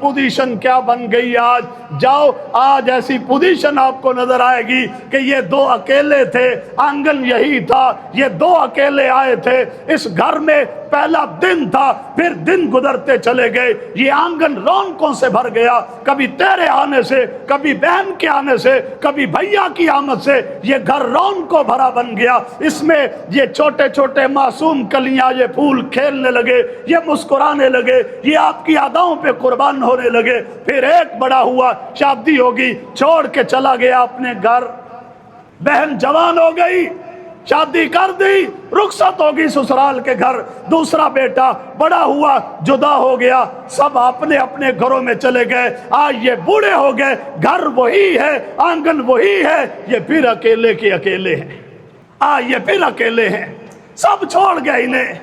Position क्या बन गई आज। जाओ, आज ऐसी पोजीशन आपको नजर आएगी कि ये दो अकेले थे, आंगन यही था, ये दो अकेले आए थे इस घर में, पहला दिन था, फिर दिन गुजरते चले गए, ये आंगन रौनकों से भर गया, कभी तेरे आने से, कभी बहन के आने से, कभी भैया की आमद से ये घर रौनकों भरा बन गया। इसमें ये छोटे छोटे मासूम कलियां, ये फूल खेलने लगे, ये मुस्कुराने लगे, ये आपकी अदाओं पे कुर्बान होने लगे। फिर एक बड़ा हुआ, शादी होगी, छोड़ के चला गया अपने घर, बहन जवान हो गई, शादी कर दी, रुखसत होगी ससुराल के घर। दूसरा बेटा बड़ा हुआ, जुदा हो गया, सब अपने अपने घरों में चले गए। आज ये बूढ़े हो गए, घर वही है, आंगन वही है, ये फिर अकेले के अकेले हैं। आज ये फिर अकेले हैं, सब छोड़ गए इन्हें,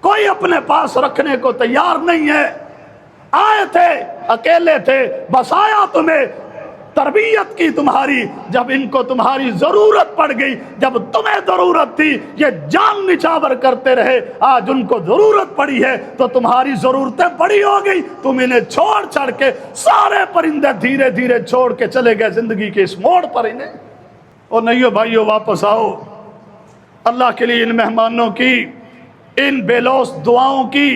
कोई अपने पास रखने को तैयार नहीं है। आए थे, अकेले थे, बस आया तुम्हें तरबियत की तुम्हारी, जब इनको तुम्हारी जरूरत पड़ गई, जब तुम्हें जरूरत थी, ये जान निछावर करते रहे, आज उनको जरूरत पड़ी है तो तुम्हारी जरूरतें बड़ी हो गई, तुम इन्हें छोड़ छाड़ के, सारे परिंदे धीरे धीरे छोड़ के चले गए जिंदगी के इस मोड़ पर इन्हें। और नहीं भाइयों, वापस आओ अल्लाह के लिए, इन मेहमानों की, इन बेलौस दुआओं की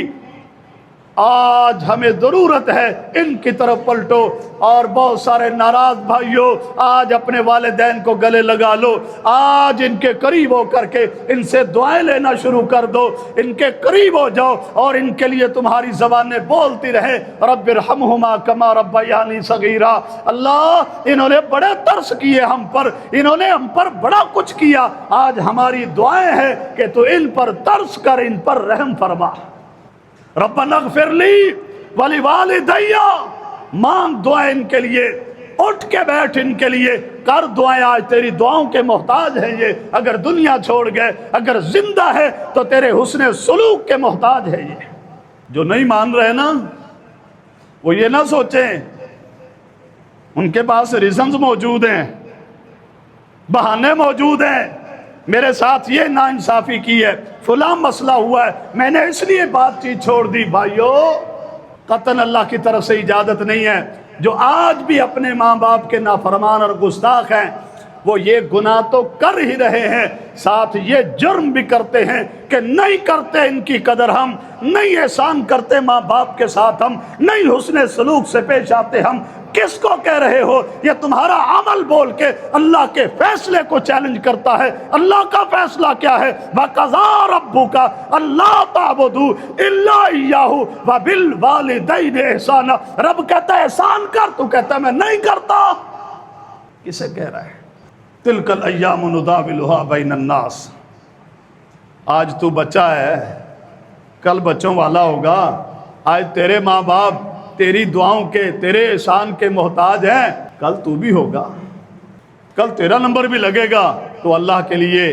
आज हमें जरूरत है, इनकी तरफ पलटो। और बहुत सारे नाराज भाइयों, आज अपने वालिदैन को गले लगा लो, आज इनके करीब हो करके इनसे दुआएं लेना शुरू कर दो, इनके करीब हो जाओ और इनके लिए तुम्हारी ज़बानें बोलती रहे, रब्बिरहमहुमा कमा रब्बयानी सगीरा। अल्लाह, इन्होंने बड़े तरस किए हम पर, इन्होंने हम पर बड़ा कुछ किया, आज हमारी दुआएं हैं कि तू इन पर तरस कर, इन पर रहम फरमा। रब्बना ग़फ़िरली वली वालिदैया, मांग दुआएं इनके लिए, उठ के बैठ इनके लिए, कर दुआएं, आज तेरी दुआओं के मोहताज है ये। अगर दुनिया छोड़ गए, अगर जिंदा है तो तेरे हुस्ने सुलूक के मोहताज है ये। जो नहीं मान रहे ना, वो ये ना सोचें उनके पास रीजंस मौजूद हैं, बहाने मौजूद हैं, मेरे साथ ये नाइंसाफी की है, फुला मसला हुआ है, मैंने इसलिए बातचीत छोड़ दी। भाइयों, कतन अल्लाह की तरफ से इजाजत नहीं है। जो आज भी अपने माँ बाप के नाफरमान और गुस्ताख हैं, वो ये गुनाह तो कर ही रहे हैं, साथ ये जुर्म भी करते हैं कि नहीं करते इनकी कदर हम, नहीं एहसान करते माँ बाप के साथ हम, नहीं हुस्ने सलूक से पेश आते हम। किसको कह रहे हो? ये तुम्हारा अमल बोल के अल्लाह के फैसले को चैलेंज करता है। अल्लाह का फैसला क्या है? वक़ज़ा रब्बुका अल्ला ताबुदू इल्ला इय्याहु व बिल वालिदैनि इहसाना। रब कहता है एहसान कर, तू कहता है मैं नहीं करता। किसे कह रहा है? तिलकल अय्यामु नुदाविलुहा बैनन नास। आज तू बच्चा है, कल बच्चों वाला होगा। आज तेरे माँ बाप तेरी दुआओं के, तेरे एहसान के मोहताज हैं, कल तू भी होगा, कल तेरा नंबर भी लगेगा। तो अल्लाह के लिए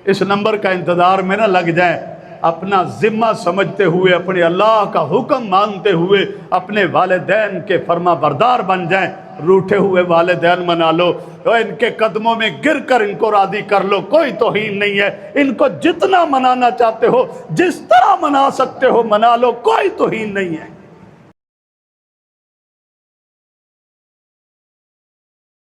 इस नंबर का इंतज़ार में ना लग जाए, अपना जिम्मा समझते हुए, अपने अल्लाह का हुक्म मानते हुए अपने वालिदैन के फर्मा बरदार बन जाएं। रूठे हुए वालिदैन मना लो, तो इनके कदमों में गिर कर इनको राज़ी कर लो, कोई तौहीन नहीं है। इनको जितना मनाना चाहते हो, जिस तरह मना सकते हो मना लो, कोई तौहीन नहीं है।